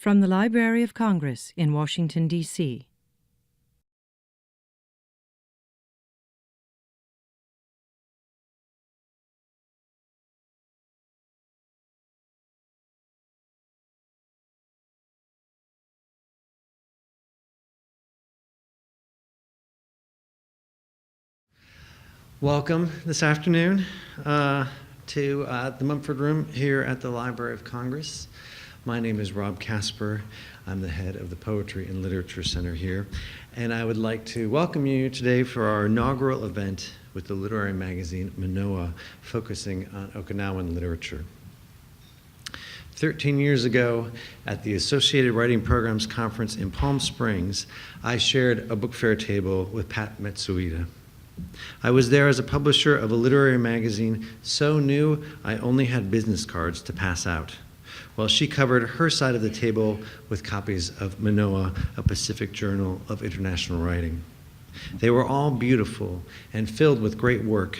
From the Library of Congress in Washington, D.C. Welcome this afternoon to the Mumford Room here at the Library of Congress. My name is Rob Casper. I'm the head of the Poetry and Literature Center here, and I would like to welcome you today for our inaugural event with the literary magazine MANOA, focusing on Okinawan literature. 13 years ago, at the Associated Writing Programs Conference in Palm Springs, I shared a book fair table with Pat Matsuida. I was there as a publisher of a literary magazine so new I only had business cards to pass out, while she covered her side of the table with copies of MANOA, a Pacific Journal of International Writing. They were all beautiful and filled with great work.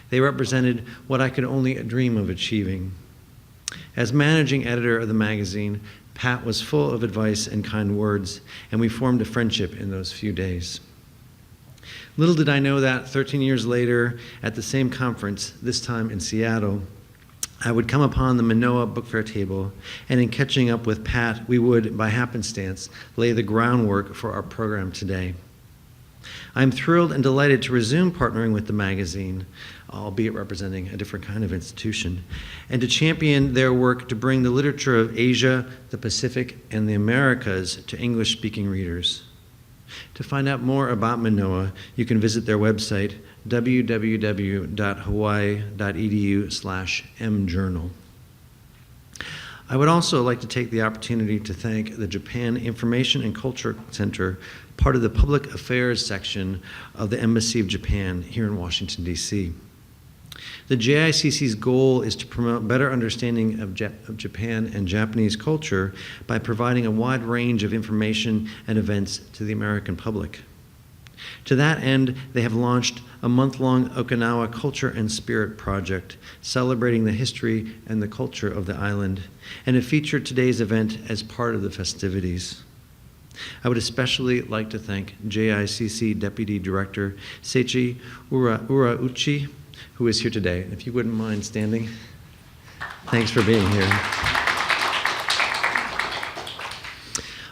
They represented what I could only dream of achieving. As managing editor of the magazine, Pat was full of advice and kind words, and we formed a friendship in those few days. Little did I know that 13 years later, at the same conference, this time in Seattle, I would come upon the MANOA book fair table, and in catching up with Pat, we would, by happenstance, lay the groundwork for our program today. I'm thrilled and delighted to resume partnering with the magazine, albeit representing a different kind of institution, and to champion their work to bring the literature of Asia, the Pacific, and the Americas to English-speaking readers. To find out more about MANOA, you can visit their website, www.hawaii.edu/mjournal. I would also like to take the opportunity to thank the Japan Information and Culture Center, part of the Public Affairs section of the Embassy of Japan here in Washington, D.C. The JICC's goal is to promote better understanding of Japan and Japanese culture by providing a wide range of information and events to the American public. To that end, they have launched a month-long Okinawa Culture and Spirit project celebrating the history and the culture of the island, and have featured today's event as part of the festivities. I would especially like to thank JICC Deputy Director Seichi Urauchi, who is here today. If you wouldn't mind standing. Thanks for being here.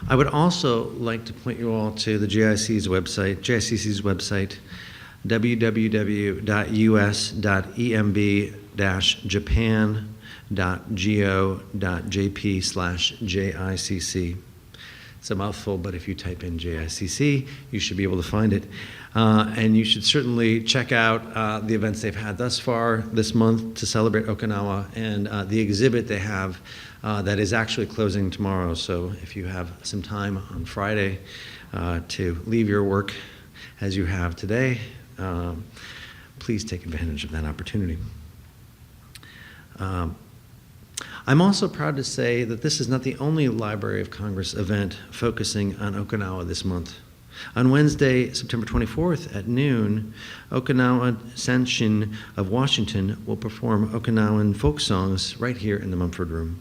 I would also like to point you all to the JICC's website, www.us.emb-japan.go.jp/JICC. It's a mouthful, but if you type in JICC, you should be able to find it. And you should certainly check out the events they've had thus far this month to celebrate Okinawa, and the exhibit they have that is actually closing tomorrow. So if you have some time on Friday to leave your work as you have today, please take advantage of that opportunity. I'm also proud to say that this is not the only Library of Congress event focusing on Okinawa this month. On Wednesday, September 24th at noon, Okinawa Sanshin of Washington will perform Okinawan folk songs right here in the Mumford Room.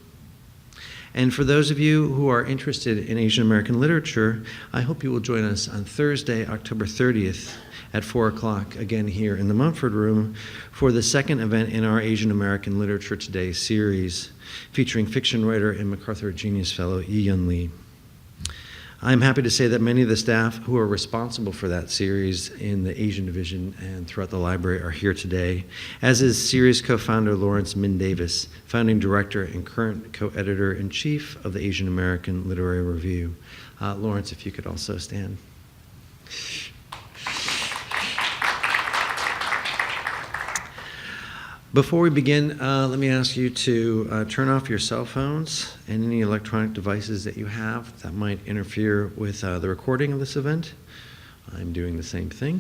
And for those of you who are interested in Asian American literature, I hope you will join us on Thursday, October 30th at 4 o'clock, again here in the Mumford Room, for the second event in our Asian American Literature Today series, featuring fiction writer and MacArthur Genius Fellow Yi-Yun Lee. I'm happy to say that many of the staff who are responsible for that series in the Asian division and throughout the library are here today, as is series co-founder Lawrence Min Davis, founding director and current co-editor-in-chief of the Asian American Literary Review. Lawrence, if you could also stand. Before we begin, let me ask you to turn off your cell phones and any electronic devices that you have that might interfere with the recording of this event. I'm doing the same thing.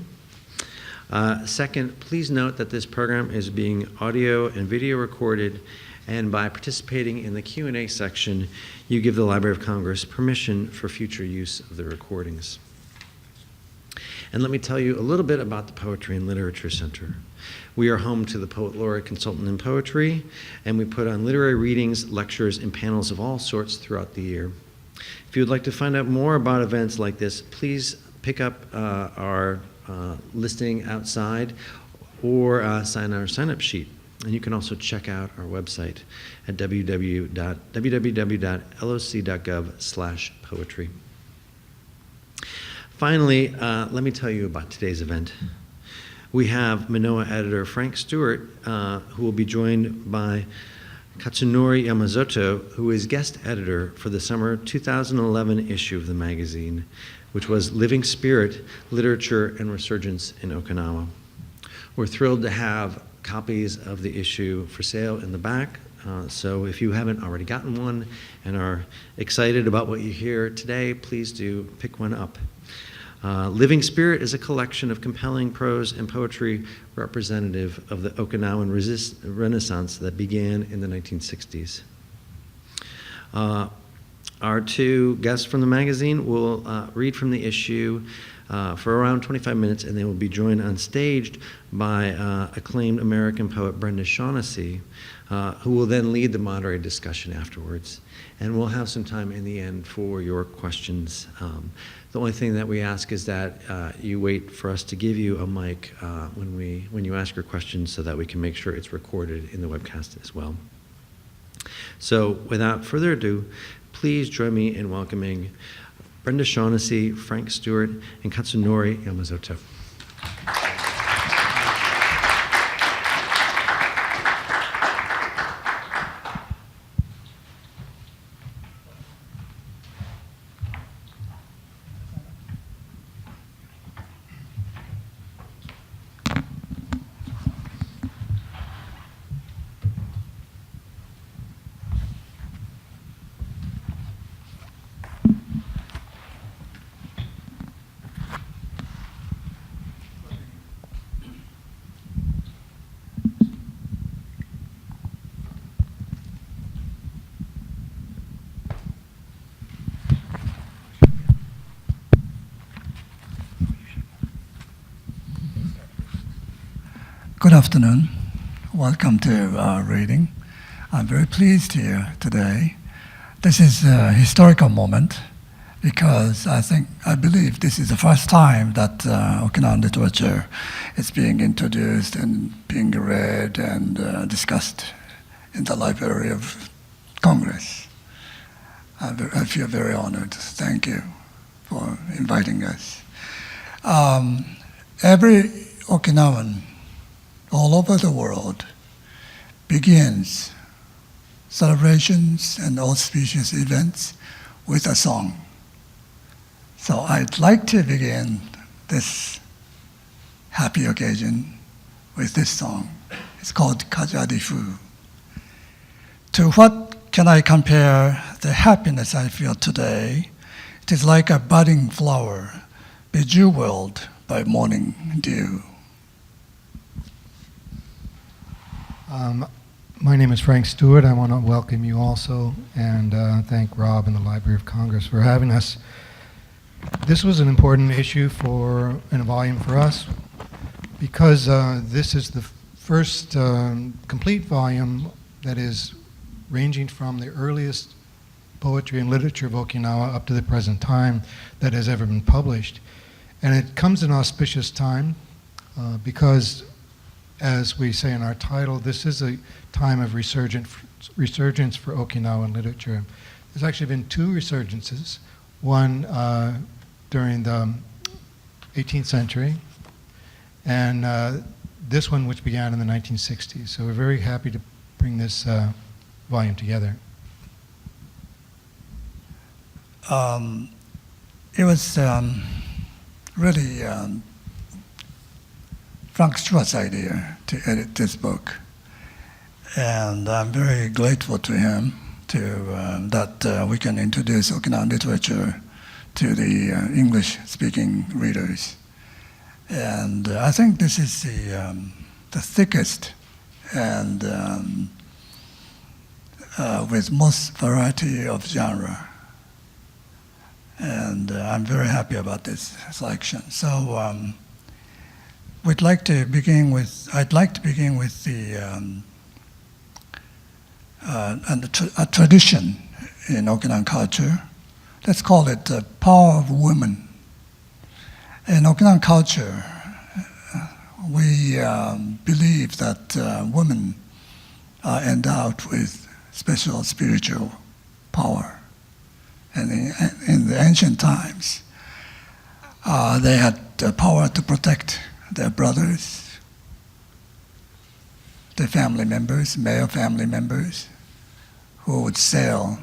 Second, please note that this program is being audio and video recorded, and by participating in the Q&A section, you give the Library of Congress permission for future use of the recordings. And let me tell you a little bit about the Poetry and Literature Center. We are home to the Poet Laureate Consultant in Poetry, and we put on literary readings, lectures, and panels of all sorts throughout the year. If you would like to find out more about events like this, please pick up our listing outside or sign our sign-up sheet. And you can also check out our website at www.loc.gov/poetry. Finally, let me tell you about today's event. We have MANOA editor Frank Stewart, who will be joined by Katsunori Yamazato, who is guest editor for the summer 2011 issue of the magazine, which was Living Spirit, Literature and Resurgence in Okinawa. We're thrilled to have copies of the issue for sale in the back, so if you haven't already gotten one and are excited about what you hear today, please do pick one up. Living Spirit is a collection of compelling prose and poetry representative of the Okinawan Renaissance that began in the 1960s. Our two guests from the magazine will read from the issue for around 25 minutes, and they will be joined on stage by acclaimed American poet Brenda Shaughnessy, who will then lead the moderated discussion afterwards. And we'll have some time in the end for your questions. The only thing that we ask is that you wait for us to give you a mic when you ask your questions, so that we can make sure it's recorded in the webcast as well. So without further ado, please join me in welcoming Brenda Shaughnessy, Frank Stewart, and Katsunori Yamazato. Good afternoon. Welcome to our reading. I'm very pleased here today. This is a historical moment because I believe this is the first time that Okinawan literature is being introduced and being read and discussed in the Library of Congress. I feel very honored. Thank you for inviting us. Every Okinawan all over the world begins celebrations and auspicious events with a song. So I'd like to begin this happy occasion with this song. It's called Kajadifu. To what can I compare the happiness I feel today? It is like a budding flower, bejeweled by morning dew. My name is Frank Stewart. I want to welcome you also and thank Rob and the Library of Congress for having us. This was an important issue in a volume for us because this is the first complete volume that is ranging from the earliest poetry and literature of Okinawa up to the present time that has ever been published. And it comes in an auspicious time because, as we say in our title, this is a time of resurgence for Okinawan literature. There's actually been two resurgences, one during the 18th century, and this one which began in the 1960s. So we're very happy to bring this volume together. It was really Frank Stewart's idea to edit this book, and I'm very grateful to him that we can introduce Okinawan literature to the English-speaking readers. And I think this is the thickest and with most variety of genre. And I'm very happy about this selection. So I'd like to begin with a tradition in Okinawan culture let's call it the power of women. In Okinawan culture, we believe that women are endowed with special spiritual power. And in the ancient times, they had the power to protect their brothers, their family members, male family members, who would sail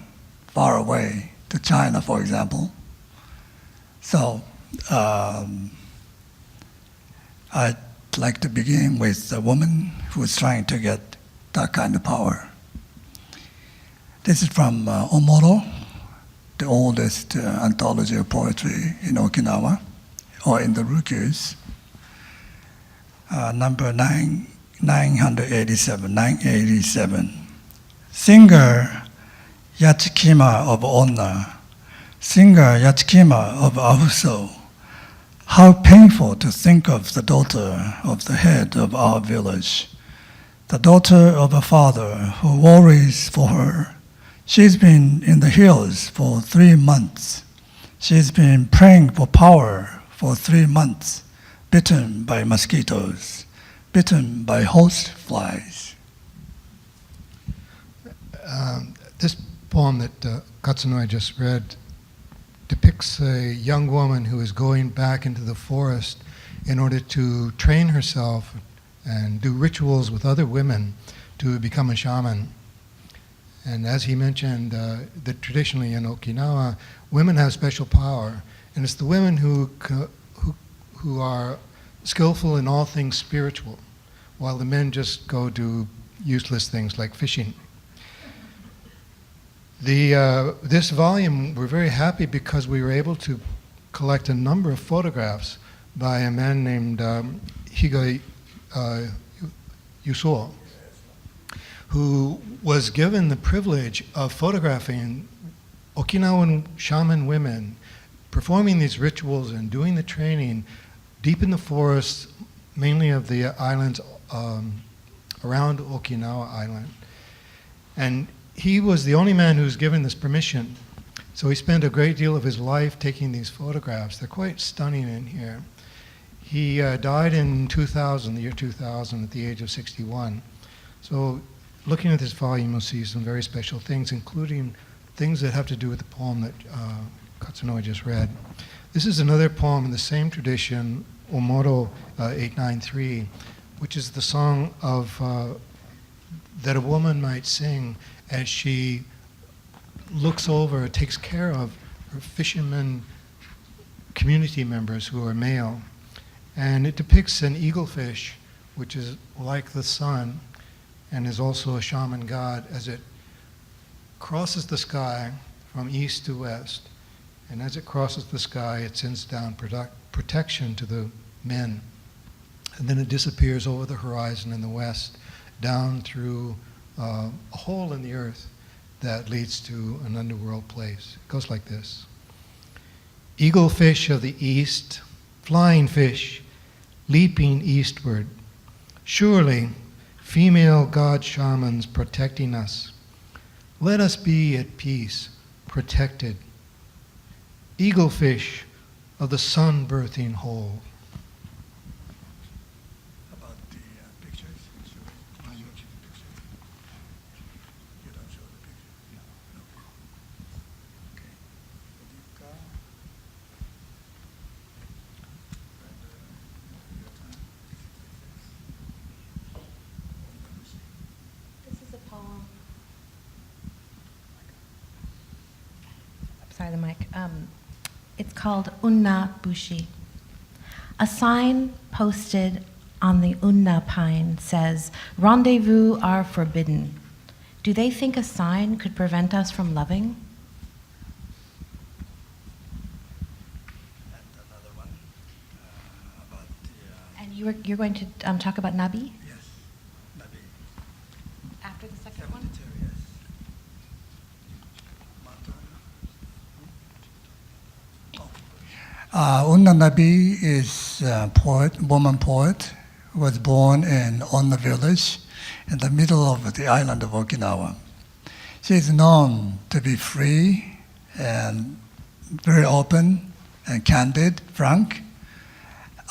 far away to China, for example. So I'd like to begin with a woman who is trying to get that kind of power. This is from Omoro, the oldest anthology of poetry in Okinawa, or in the Ryukyus, number 987. Singer Yachikima of Onna, singer Yachikima of Ahuso, how painful to think of the daughter of the head of our village, the daughter of a father who worries for her. She's been in the hills for 3 months. She's been praying for power for 3 months, bitten by mosquitoes, bitten by host flies. This poem that Katsunori just read depicts a young woman who is going back into the forest in order to train herself and do rituals with other women to become a shaman. And as he mentioned, that traditionally in Okinawa, women have special power, and it's the women who are skillful in all things spiritual, while the men just go do useless things like fishing. This volume, we're very happy because we were able to collect a number of photographs by a man named Higa Yusuo, who was given the privilege of photographing Okinawan shaman women performing these rituals and doing the training deep in the forests, mainly of the islands around Okinawa Island. And he was the only man who was given this permission. So he spent a great deal of his life taking these photographs. They're quite stunning in here. He died in 2000, the year 2000, at the age of 61. So looking at this volume, you'll see some very special things, including things that have to do with the poem that Katsunori just read. This is another poem in the same tradition, Omoro 893, which is the song of that a woman might sing as she looks over, takes care of her fishermen community members who are male. And it depicts an eaglefish, which is like the sun and is also a shaman god, as it crosses the sky from east to west. And as it crosses the sky, it sends down protection to the men. And then it disappears over the horizon in the west, down through a hole in the earth that leads to an underworld place. It goes like this. Eagle fish of the east, flying fish, leaping eastward. Surely, female god shamans protecting us. Let us be at peace, protected. Eagle fish of the sun-birthing hole. About the pictures? Sure. You show the picture. You don't show the picture? No. Okay. Brenda, your time. This is a poem. Sorry, the mic. It's called Unna Bushi. A sign posted on the Unna pine says, "Rendezvous are forbidden." Do they think a sign could prevent us from loving? And another one about the... And you're going to talk about Nabi yes, maybe. after the second one? 72, yes. Unna Nabi is a poet, woman poet, who was born in Onna village in the middle of the island of Okinawa. She is known to be free and very open and candid, frank,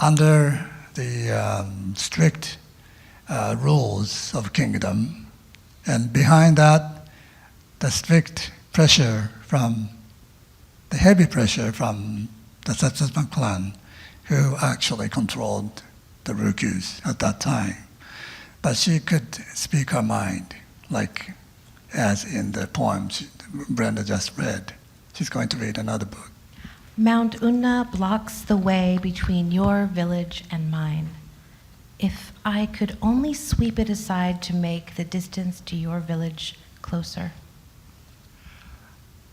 under the strict rules of kingdom. And behind that, the strict pressure from, the heavy pressure from the Satsuma clan, who actually controlled the Ryukyus at that time. But she could speak her mind, like as in the poem Brenda just read. She's going to read another book. Mount Unna blocks the way between your village and mine. If I could only sweep it aside to make the distance to your village closer.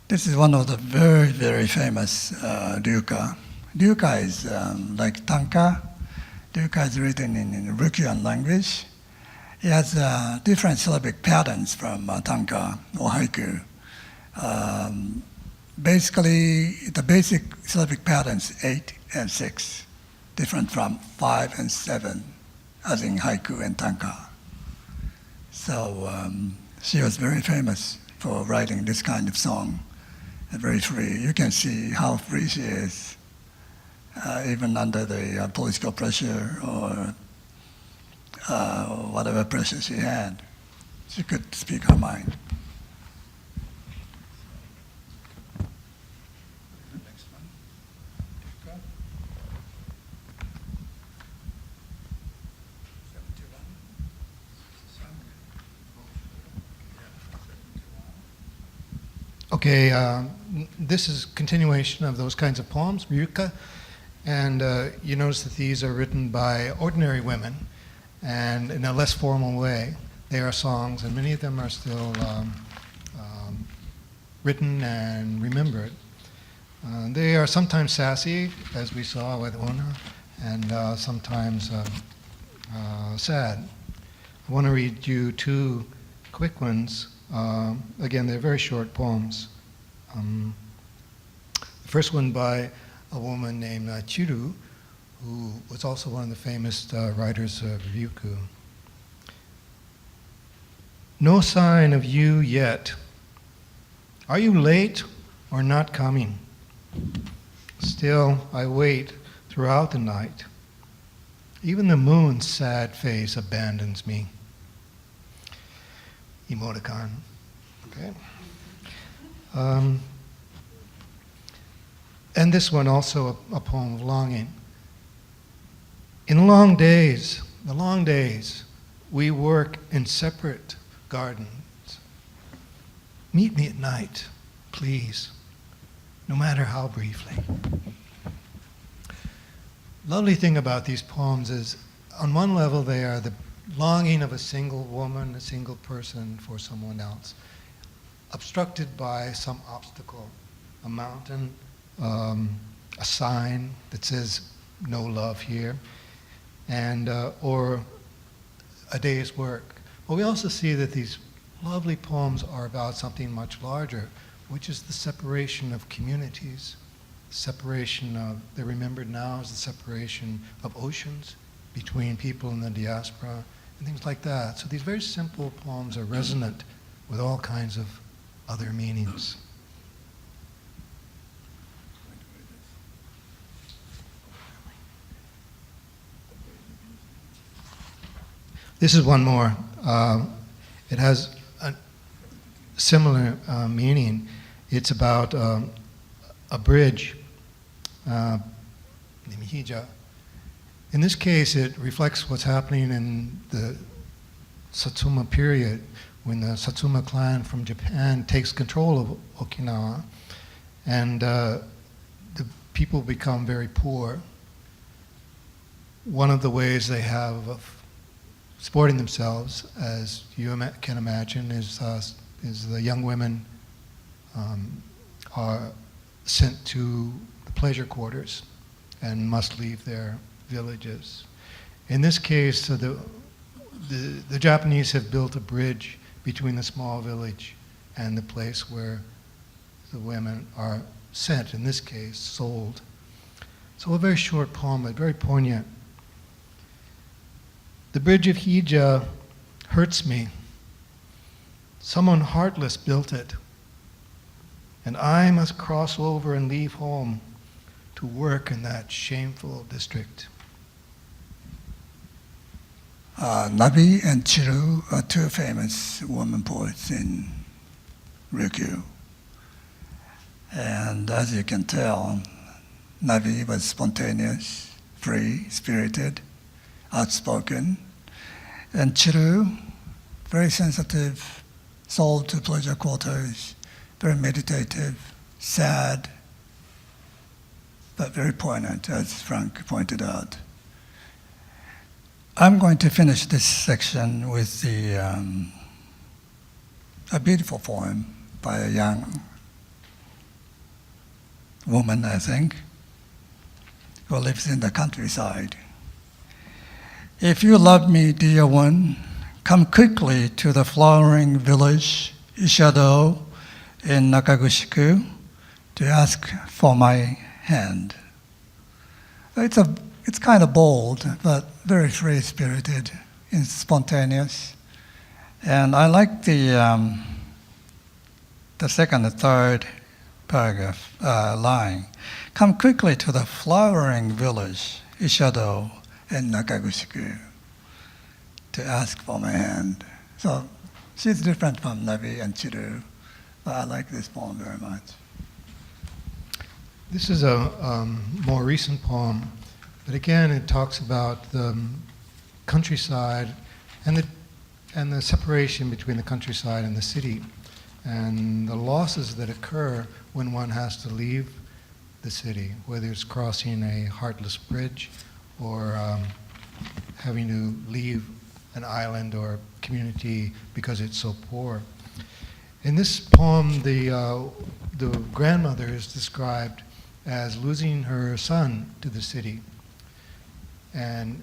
This is one of the very, very famous ryuka. Ryuka is like tanka. Ryuka is written in Ryukyuan language. It has different syllabic patterns from tanka or haiku. Basically, the basic syllabic patterns 8 and 6, different from 5 and 7, as in haiku and tanka. So she was very famous for writing this kind of song, and very free. You can see how free she is, even under the political pressure or whatever pressure she had. She could speak her mind. Okay, this is continuation of those kinds of poems, ryuka, and you notice that these are written by ordinary women, and in a less formal way. They are songs, and many of them are still written and remembered. They are sometimes sassy, as we saw with Una, and sometimes sad. I want to read you two quick ones. Again, they're very short poems. The first one by a woman named Chiru, who was also one of the famous writers of Ryuku. No sign of you yet. Are you late or not coming? Still, I wait throughout the night. Even the moon's sad face abandons me. Emoticon. Okay. And this one also a poem of longing. In the long days, we work in separate gardens. Meet me at night, please, no matter how briefly. Lovely thing about these poems is, on one level, they are the longing of a single woman, a single person for someone else, obstructed by some obstacle, a mountain, a sign that says no love here, and or a day's work. But we also see that these lovely poems are about something much larger, which is the separation of communities, separation of, they're remembered now as the separation of oceans between people in the diaspora, and things like that. So these very simple poems are resonant with all kinds of other meanings. This is one more. It has a similar meaning. It's about a bridge, Nimihija. In this case, it reflects what's happening in the Satsuma period, when the Satsuma clan from Japan takes control of Okinawa, and the people become very poor. One of the ways they have of supporting themselves, as you can imagine, is the young women are sent to the pleasure quarters and must leave their villages. In this case, the Japanese have built a bridge between the small village and the place where the women are sent, in this case, sold. So a very short poem, but very poignant. The bridge of Hija hurts me. Someone heartless built it. and I must cross over and leave home to work in that shameful district. Nabi and Chiru are two famous women poets in Ryukyu. And as you can tell, Nabi was spontaneous, free, spirited, outspoken. And Chiru, very sensitive, soul to pleasure quarters, very meditative, sad, but very poignant, as Frank pointed out. I'm going to finish this section with a beautiful poem by a young woman, I think, who lives in the countryside. If you love me, dear one, come quickly to the flowering village, Ishado, in Nakaguchiku, to ask for my hand. It's kind of bold, but very free-spirited and spontaneous. And I like the second and third paragraph line. Come quickly to the flowering village, Ishado and Nakaguchiku, to ask for my hand. So she's different from Nabi and Chiru, but I like this poem very much. This is a more recent poem, but again it talks about the countryside and the separation between the countryside and the city, and the losses that occur when one has to leave the city, whether it's crossing a heartless bridge or having to leave an island or community because it's so poor. In this poem, the grandmother is described as losing her son to the city. And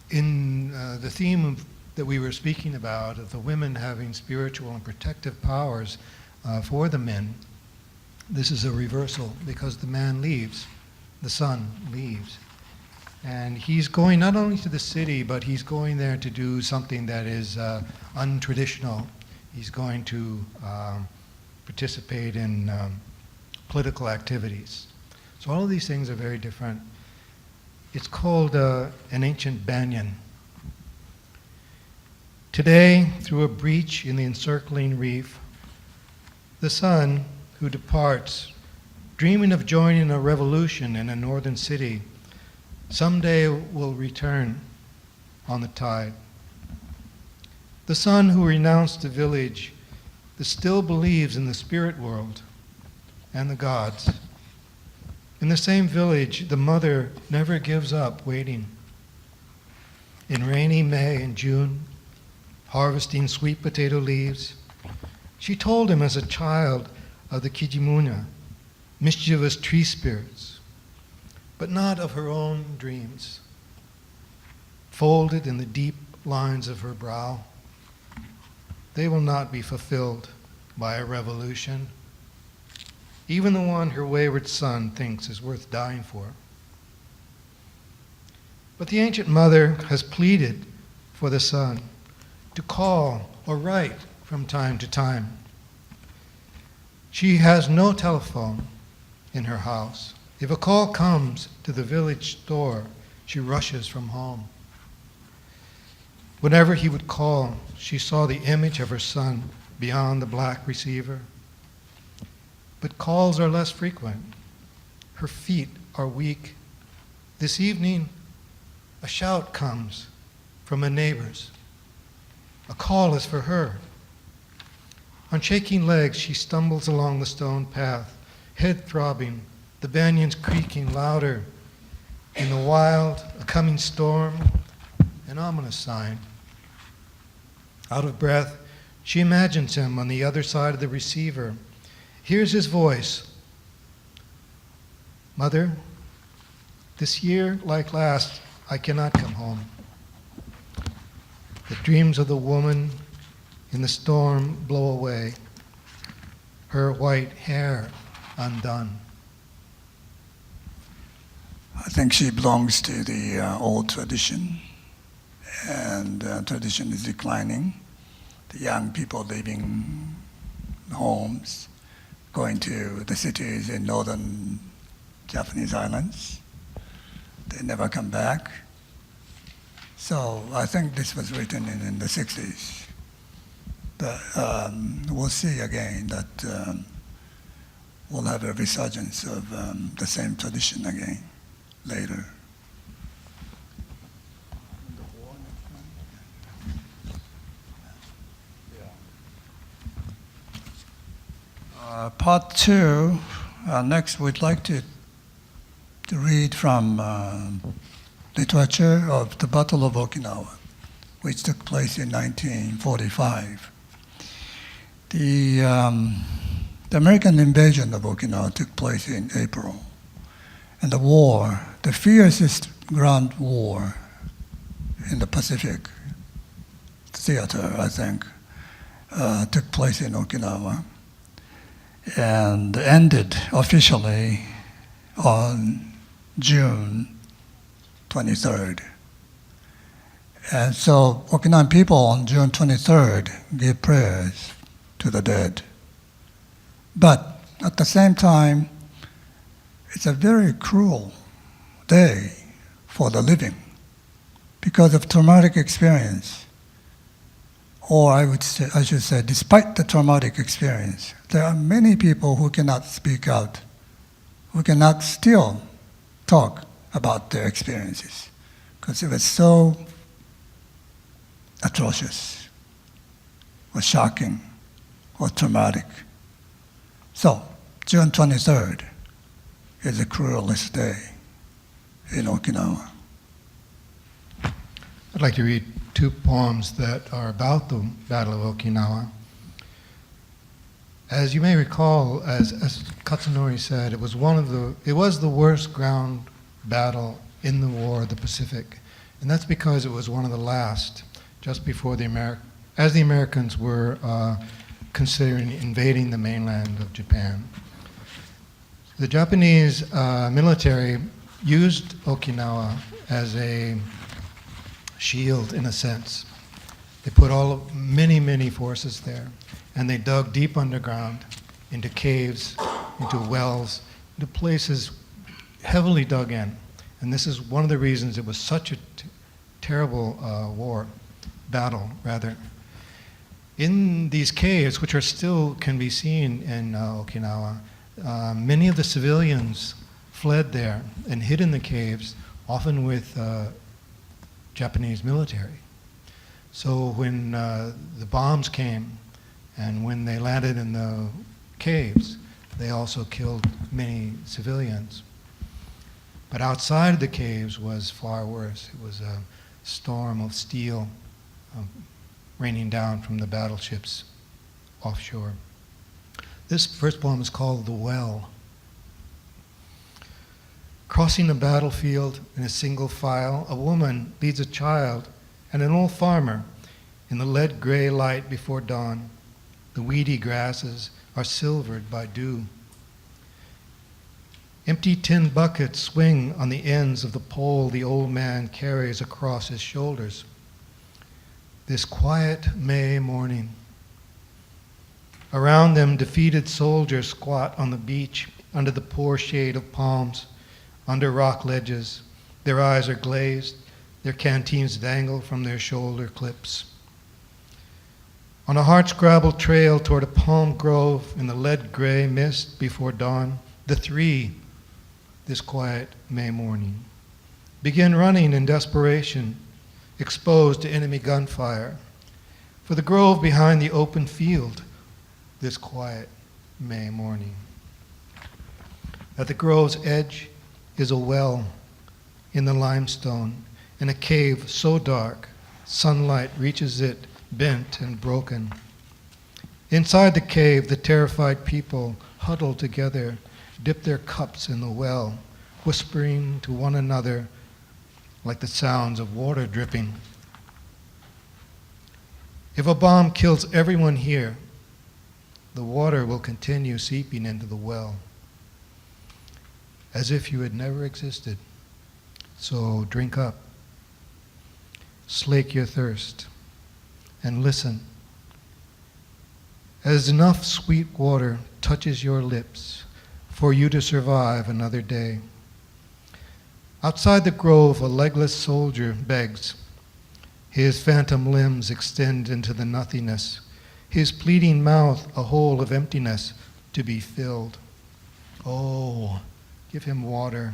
in the theme that we were speaking about, of the women having spiritual and protective powers for the men, this is a reversal, because the man leaves, the son leaves. And he's going not only to the city, but he's going there to do something that is untraditional. He's going to participate in political activities. So all of these things are very different. It's called an ancient banyan. Today, through a breach in the encircling reef, the son who departs, dreaming of joining a revolution in a northern city, someday will return on the tide. The son who renounced the village, that still believes in the spirit world and the gods. In the same village, the mother never gives up waiting. In rainy May and June, harvesting sweet potato leaves, she told him as a child of the Kijimunya, mischievous tree spirits, but not of her own dreams. Folded in the deep lines of her brow, they will not be fulfilled by a revolution, even the one her wayward son thinks is worth dying for. But the ancient mother has pleaded for the son to call or write from time to time. She has no telephone in her house. If a call comes to the village store, she rushes from home. Whenever he would call, she saw the image of her son beyond the black receiver. But calls are less frequent. Her feet are weak. This evening, a shout comes from a neighbor's. A call is for her. On shaking legs, she stumbles along the stone path, head throbbing, the banyans creaking louder. In the wild, a coming storm, an ominous sign. Out of breath, she imagines him on the other side of the receiver, hears his voice. Mother, this year, like last, I cannot come home. The dreams of the woman in the storm blow away, her white hair undone. I think she belongs to the old tradition, and tradition is declining. The young people leaving homes, going to the cities in northern Japanese islands. They never come back. So I think this was written in the 60s. But we'll see again that we'll have a resurgence of the same tradition again later. Part 2, next we'd like to read from literature of the Battle of Okinawa, which took place in 1945. The American invasion of Okinawa took place in April, and the war, the fiercest ground war in the Pacific theater, I think, took place in Okinawa, and ended officially on June 23rd. And so Okinawan people on June 23rd gave prayers to the dead. But at the same time, it's a very cruel day for the living because of traumatic experience. Or I should say, despite the traumatic experience, there are many people who cannot speak out, who cannot still talk about their experiences, because it was so atrocious, or shocking, or traumatic. So, June 23rd is the cruelest day in Okinawa. I'd like to read 2 poems that are about the Battle of Okinawa. As you may recall, as Katsunori said, it was the worst ground battle in the War of the Pacific, and that's because it was one of the last, just before as the Americans were considering invading the mainland of Japan. The Japanese military used Okinawa as a shield, in a sense. They put many forces there, and they dug deep underground into caves, into wells, into places heavily dug in. And this is one of the reasons it was such a terrible battle. In these caves, which are still can be seen in Okinawa, many of the civilians fled there and hid in the caves, often with Japanese military. So when the bombs came and when they landed in the caves, they also killed many civilians. But outside the caves was far worse. It was a storm of steel raining down from the battleships offshore. This first poem is called The Well. Crossing the battlefield in a single file, a woman leads a child and an old farmer in the lead-gray light before dawn. The weedy grasses are silvered by dew. Empty tin buckets swing on the ends of the pole the old man carries across his shoulders. This quiet May morning. Around them, defeated soldiers squat on the beach under the poor shade of palms, under rock ledges. Their eyes are glazed, their canteens dangle from their shoulder clips. On a hardscrabble trail toward a palm grove in the lead-gray mist before dawn, the 3, this quiet May morning, begin running in desperation, exposed to enemy gunfire. For the grove behind the open field, this quiet May morning. At the grove's edge is a well in the limestone, in a cave so dark, sunlight reaches it bent and broken. Inside the cave, the terrified people huddle together, dip their cups in the well, whispering to one another like the sounds of water dripping. If a bomb kills everyone here, the water will continue seeping into the well, as if you had never existed. So drink up, slake your thirst, and listen. as enough sweet water touches your lips for you to survive another day. Outside the grove, a legless soldier begs. His phantom limbs extend into the nothingness, his pleading mouth a hole of emptiness to be filled. Oh, give him water.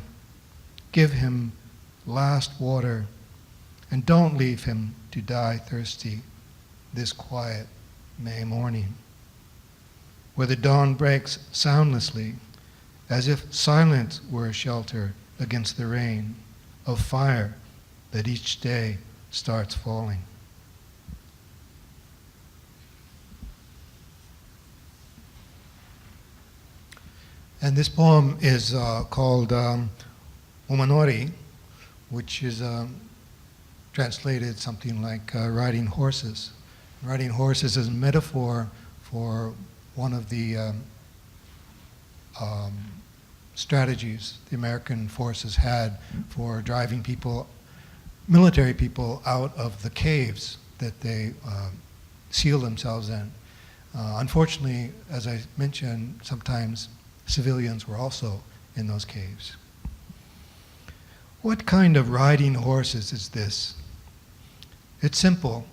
Give him last water, and don't leave him to die thirsty this quiet May morning, where the dawn breaks soundlessly, as if silence were a shelter against the rain of fire that each day starts falling. And this poem is called Umanori, which is translated something like riding horses. Riding horses is a metaphor for one of the strategies the American forces had for driving people, military people, out of the caves that they seal themselves in. Unfortunately, as I mentioned, sometimes civilians were also in those caves. What kind of riding horses is this? It's simple.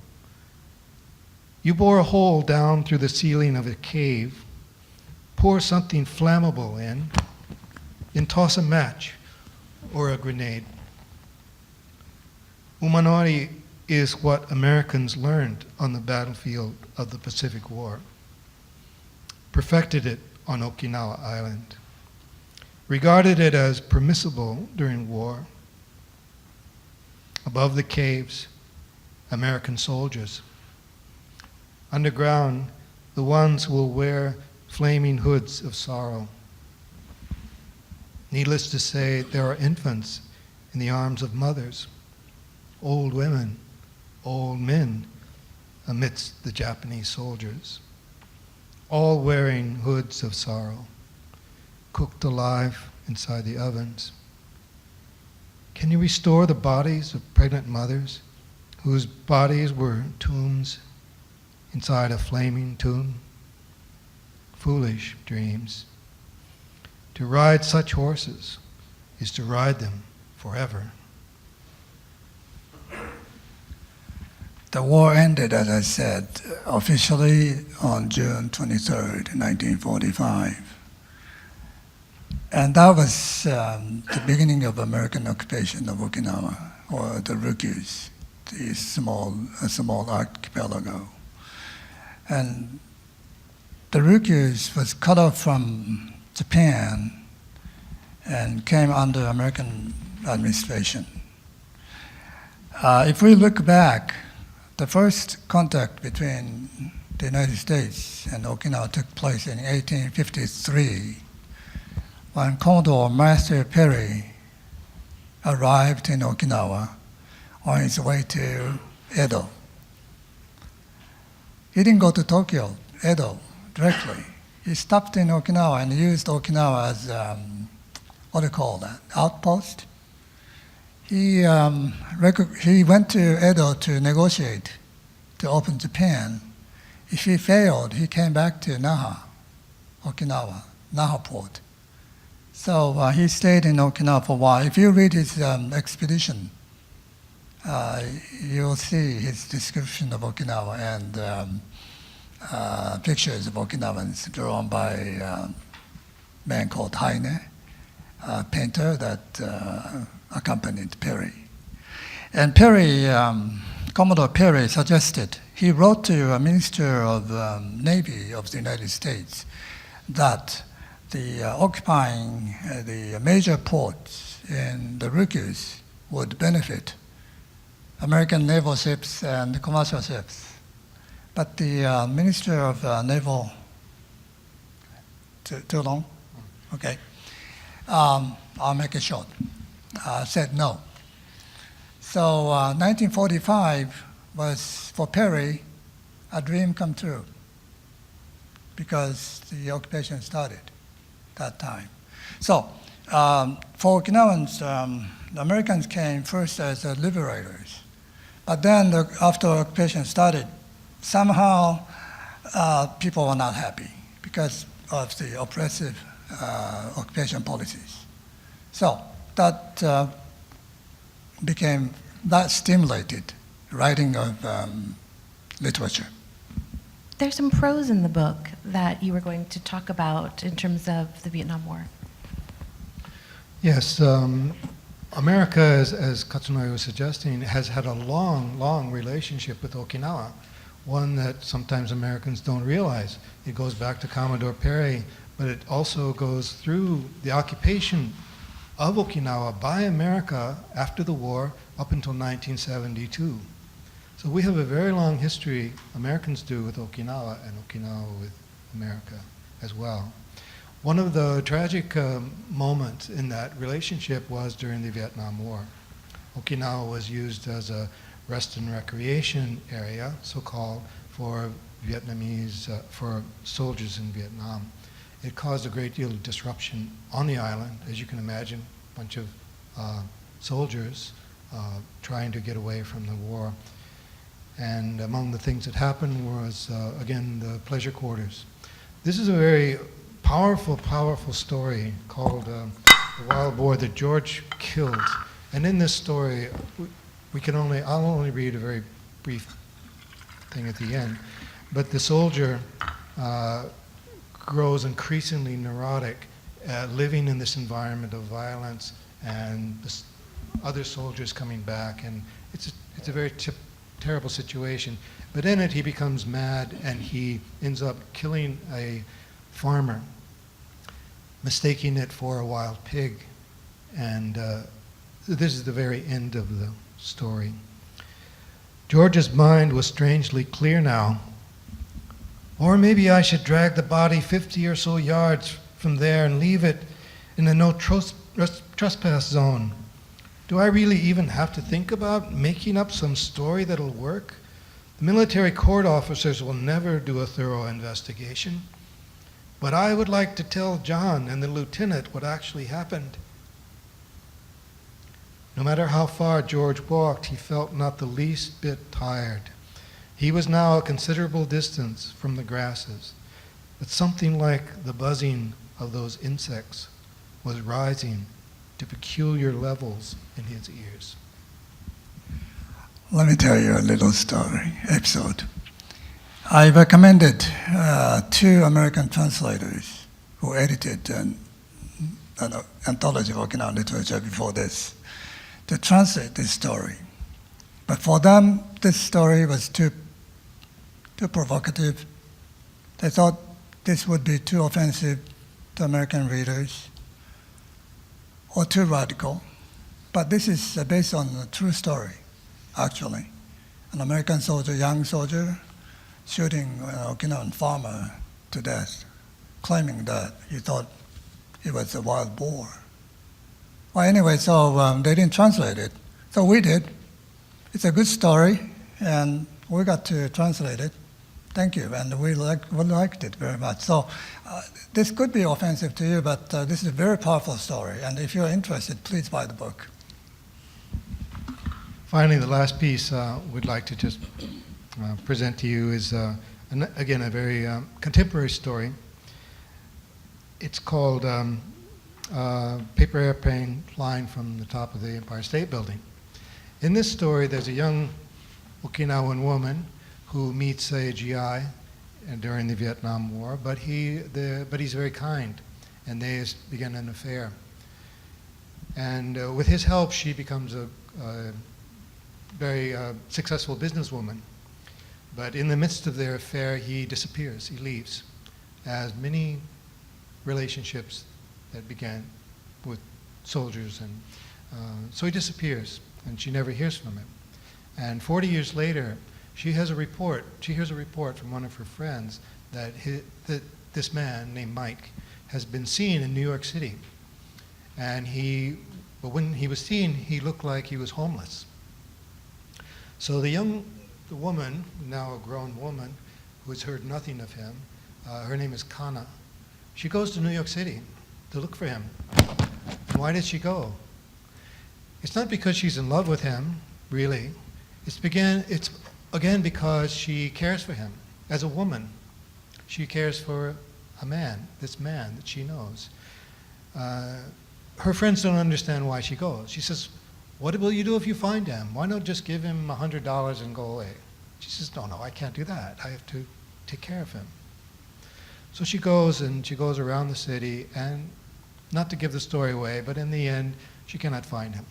You bore a hole down through the ceiling of a cave, pour something flammable in, and toss a match or a grenade. Umanori is what Americans learned on the battlefield of the Pacific War, perfected it on Okinawa Island, regarded it as permissible during war. Above the caves, American soldiers. Underground, the ones who will wear flaming hoods of sorrow. Needless to say, there are infants in the arms of mothers, old women, old men amidst the Japanese soldiers, all wearing hoods of sorrow, cooked alive inside the ovens. Can you restore the bodies of pregnant mothers whose bodies were tombs inside a flaming tomb? Foolish dreams. To ride such horses is to ride them forever. The war ended, as I said, officially on June 23rd, 1945. And that was the beginning of American occupation of Okinawa, or the Ryukyus, the small archipelago. And the Ryukyus was cut off from Japan and came under American administration. If we look back, the first contact between the United States and Okinawa took place in 1853 when Commodore Master Perry arrived in Okinawa on his way to Edo. He didn't go to Tokyo, Edo, directly. He stopped in Okinawa and used Okinawa as, what do you call that, outpost? He went to Edo to negotiate to open Japan. If he failed, he came back to Naha, Okinawa, Naha port. So he stayed in Okinawa for a while. If you read his expedition, you'll see his description of Okinawa and pictures of Okinawans drawn by a man called Heine, a painter that accompanied Perry. And Perry, Commodore Perry suggested, he wrote to a Minister of Navy of the United States that the occupying the major ports in the Ryukyus would benefit American naval ships and commercial ships. But the Minister of Naval, too long? Okay. I'll make it short. Said no. So 1945 was, for Perry, a dream come true because the occupation started that time. So for Okinawans, the Americans came first as liberators. But then after occupation started, somehow people were not happy because of the oppressive occupation policies. So that that stimulated writing of literature. There's some prose in the book that you were going to talk about in terms of the Vietnam War. Yes, America, as Katsunori was suggesting, has had a long, long relationship with Okinawa, one that sometimes Americans don't realize. It goes back to Commodore Perry, but it also goes through the occupation of Okinawa by America after the war up until 1972. So we have a very long history, Americans do, with Okinawa, and Okinawa with America as well. One of the tragic moments in that relationship was during the Vietnam War. Okinawa was used as a rest and recreation area, so-called, for Vietnamese, for soldiers in Vietnam. It caused a great deal of disruption on the island, as you can imagine, a bunch of soldiers trying to get away from the war. And among the things that happened was, again, the pleasure quarters. This is a very powerful, powerful story called The Wild Boar that George killed. And in this story, I'll only read a very brief thing at the end, but the soldier grows increasingly neurotic, living in this environment of violence and other soldiers coming back, and it's a very terrible situation. But in it, he becomes mad, and he ends up killing a farmer, mistaking it for a wild pig. And this is the very end of the story. George's mind was strangely clear now. Or maybe I should drag the body 50 or so yards from there and leave it in a no trespass zone. Do I really even have to think about making up some story that'll work? The military court officers will never do a thorough investigation. But I would like to tell John and the lieutenant what actually happened. No matter how far George walked, he felt not the least bit tired. He was now a considerable distance from the grasses, but something like the buzzing of those insects was rising to peculiar levels in his ears. Let me tell you a little episode. I recommended 2 American translators who edited an anthology of Okinawan literature before this to translate this story. But for them, this story was too provocative. They thought this would be too offensive to American readers or too radical. But this is based on a true story, actually. An American soldier, young soldier, shooting an Okinawan farmer to death, claiming that he thought he was a wild boar. Well, anyway, so they didn't translate it. So we did. It's a good story, and we got to translate it. Thank you, and we liked it very much. So this could be offensive to you, but this is a very powerful story, and if you're interested, please buy the book. Finally, the last piece we'd like to just present to you is, again, a very contemporary story. It's called Paper Airplane Flying from the Top of the Empire State Building. In this story, there's a young Okinawan woman who meets a GI during the Vietnam War, but he's very kind, and they begin an affair. And with his help, she becomes a very successful businesswoman. But in the midst of their affair, he disappears, he leaves, as many relationships that began with soldiers, and so he disappears, and she never hears from him. And 40 years later, she hears a report from one of her friends that this man named Mike has been seen in New York City. And when he was seen, he looked like he was homeless. So the woman, now a grown woman, who has heard nothing of him, her name is Kana, she goes to New York City to look for him. And why did she go? It's not because she's in love with him, really. It's again because she cares for him as a woman. She cares for a man, this man that she knows. Her friends don't understand why she goes. She says, what will you do if you find him? Why not just give him $100 and go away? She says, no, I can't do that. I have to take care of him. So she goes, and she goes around the city, and not to give the story away, but in the end, she cannot find him.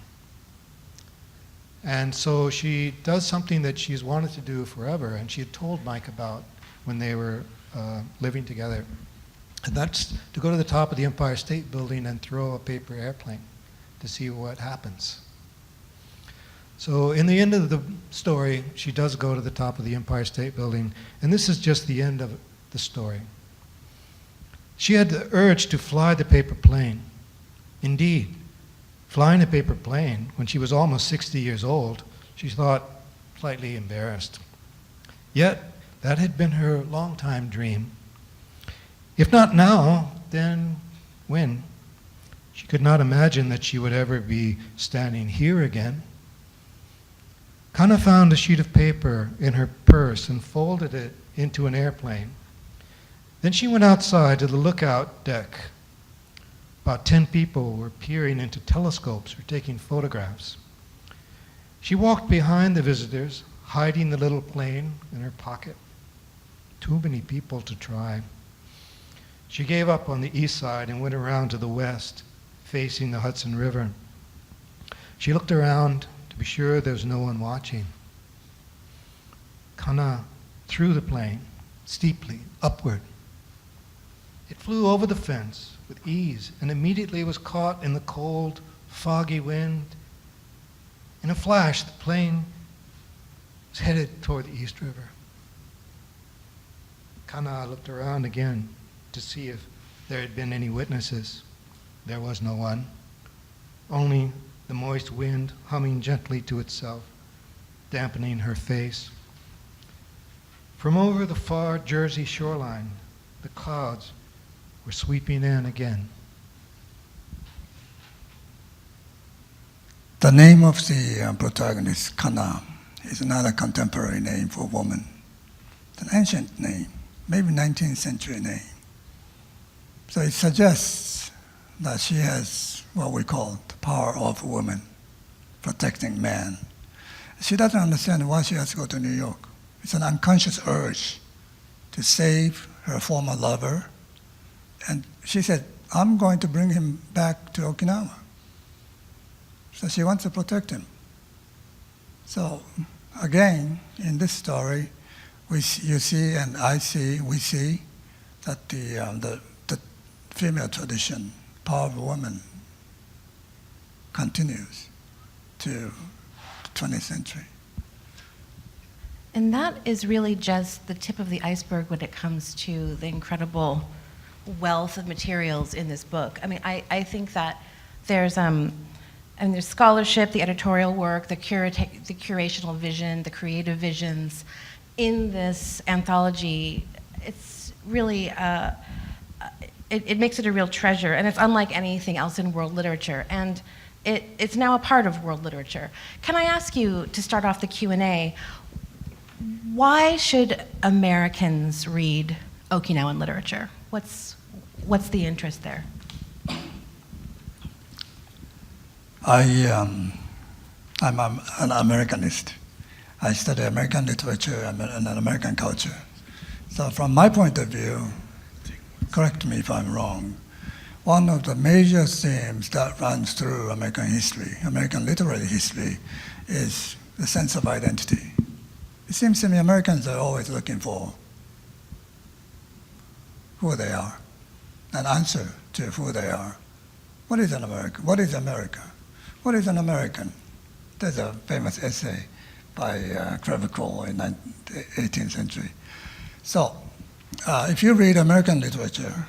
And so she does something that she's wanted to do forever, and she had told Mike about when they were living together. And that's to go to the top of the Empire State Building and throw a paper airplane to see what happens. So in the end of the story, she does go to the top of the Empire State Building, and this is just the end of the story. She had the urge to fly the paper plane. Indeed, flying a paper plane when she was almost 60 years old, she thought slightly embarrassed. Yet, that had been her long-time dream. If not now, then when? She could not imagine that she would ever be standing here again. Kana found a sheet of paper in her purse and folded it into an airplane. Then she went outside to the lookout deck. About 10 people were peering into telescopes or taking photographs. She walked behind the visitors, hiding the little plane in her pocket. Too many people to try. She gave up on the east side and went around to the west, facing the Hudson River. She looked around to be sure there was no one watching. Kana threw the plane steeply upward. It flew over the fence with ease and immediately was caught in the cold, foggy wind. In a flash, the plane was headed toward the East River. Kana looked around again to see if there had been any witnesses. There was no one, only the moist wind humming gently to itself, dampening her face. From over the far Jersey shoreline, the clouds were sweeping in again. The name of the protagonist, Kana, is not a contemporary name for a woman. It's an ancient name, maybe 19th century name. So it suggests that she has what we call the power of a woman, protecting man. She doesn't understand why she has to go to New York. It's an unconscious urge to save her former lover. And she said, I'm going to bring him back to Okinawa. So she wants to protect him. So again, in this story, you see and I see, we see that the female tradition, power of a woman, continues to the 20th century. And that is really just the tip of the iceberg when it comes to the incredible wealth of materials in this book. I mean, I think that there's scholarship, the editorial work, the curational vision, the creative visions in this anthology. It's really, it makes it a real treasure, and it's unlike anything else in world literature. And it's now a part of world literature. Can I ask you to start off the Q&A, why should Americans read Okinawan literature? What's the interest there? I'm an Americanist. I study American literature and American culture. So from my point of view, correct me if I'm wrong, one of the major themes that runs through American history, American literary history, is the sense of identity. It seems to me Americans are always looking for who they are, an answer to who they are. What is an American? What is America? What is an American? There's a famous essay by Crevecoeur in the 18th century. So if you read American literature,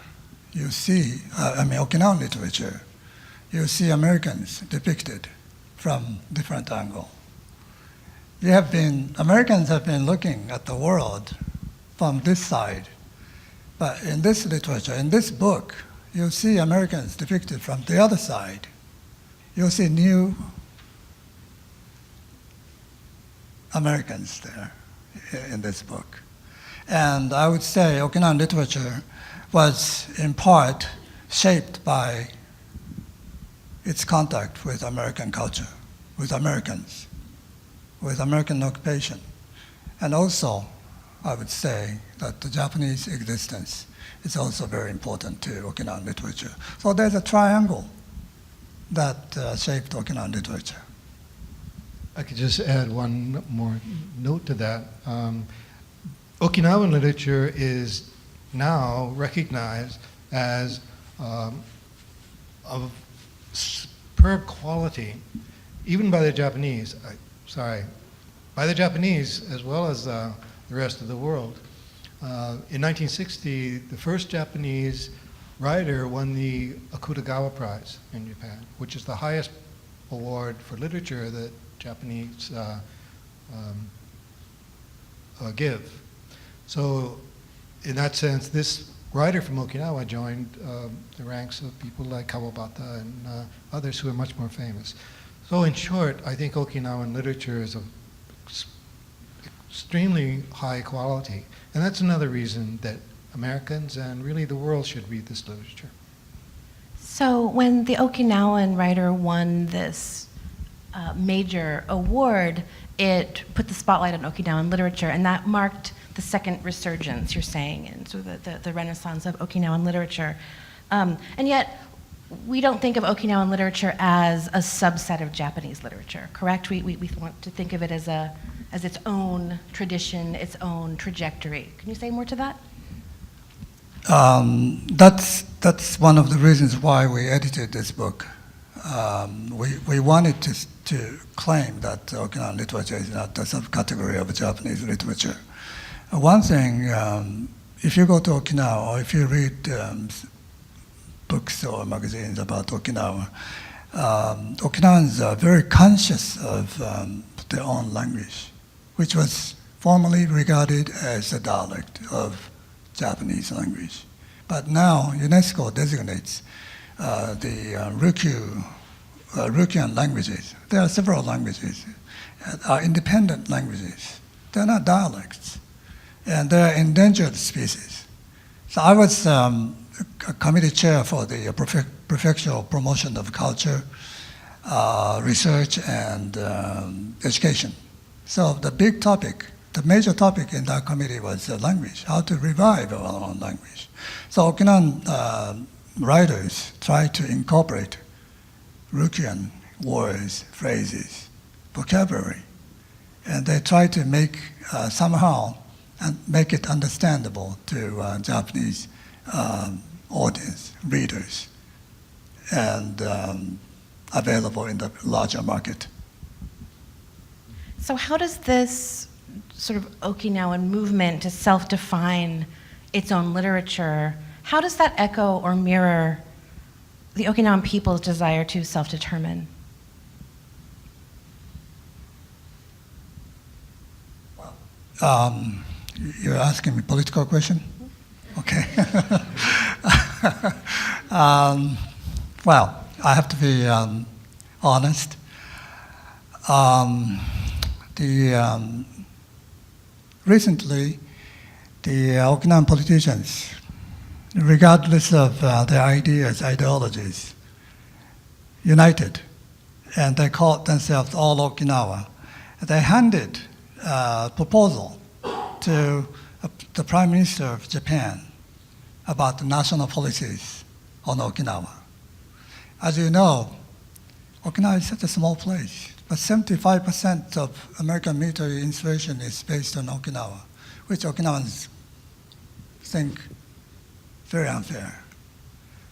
you see, Okinawan literature, you see Americans depicted from different angles. Americans have been looking at the world from this side, but in this literature, in this book, you see Americans depicted from the other side. You'll see new Americans there in this book. And I would say Okinawan literature was in part shaped by its contact with American culture, with Americans, with American occupation. And also, I would say that the Japanese existence is also very important to Okinawan literature. So there's a triangle that shaped Okinawan literature. I could just add one more note to that. Okinawan literature is now recognized as of superb quality, even by the Japanese. By the Japanese as well as the rest of the world. In 1960, the first Japanese writer won the Akutagawa Prize in Japan, which is the highest award for literature that Japanese give. So in that sense, this writer from Okinawa joined the ranks of people like Kawabata and others who are much more famous. So in short, I think Okinawan literature is of extremely high quality. And that's another reason that Americans and really the world should read this literature. So when the Okinawan writer won this major award, it put the spotlight on Okinawan literature, and that marked the second resurgence, you're saying, and so the renaissance of Okinawan literature. And yet, we don't think of Okinawan literature as a subset of Japanese literature, correct? We want to think of it as its own tradition, its own trajectory. Can you say more to that? That's one of the reasons why we edited this book. We wanted to claim that Okinawan literature is not a subcategory of Japanese literature. One thing, if you go to Okinawa or if you read books or magazines about Okinawa, Okinawans are very conscious of their own language, which was formerly regarded as a dialect of Japanese language. But now UNESCO designates the Ryukyuan languages. There are several languages, are independent languages. They're not dialects, and they're endangered species. So I was a committee chair for the prefectural promotion of culture, research, and education. So the big topic, the major topic in that committee was language, how to revive our own language. So Okinawan writers try to incorporate Ryukyuan words, phrases, vocabulary, and they try to make somehow and make it understandable to Japanese audience, readers, and available in the larger market. So how does this sort of Okinawan movement to self-define its own literature, how does that echo or mirror the Okinawan people's desire to self-determine? You're asking me a political question? Okay. Well, I have to be honest. Recently, the Okinawan politicians, regardless of their ideas, ideologies, united, and they called themselves All Okinawa. They handed a proposal to the Prime Minister of Japan about the national policies on Okinawa. As you know, Okinawa is such a small place, but 75% of American military installation is based on Okinawa, which Okinawans think very unfair.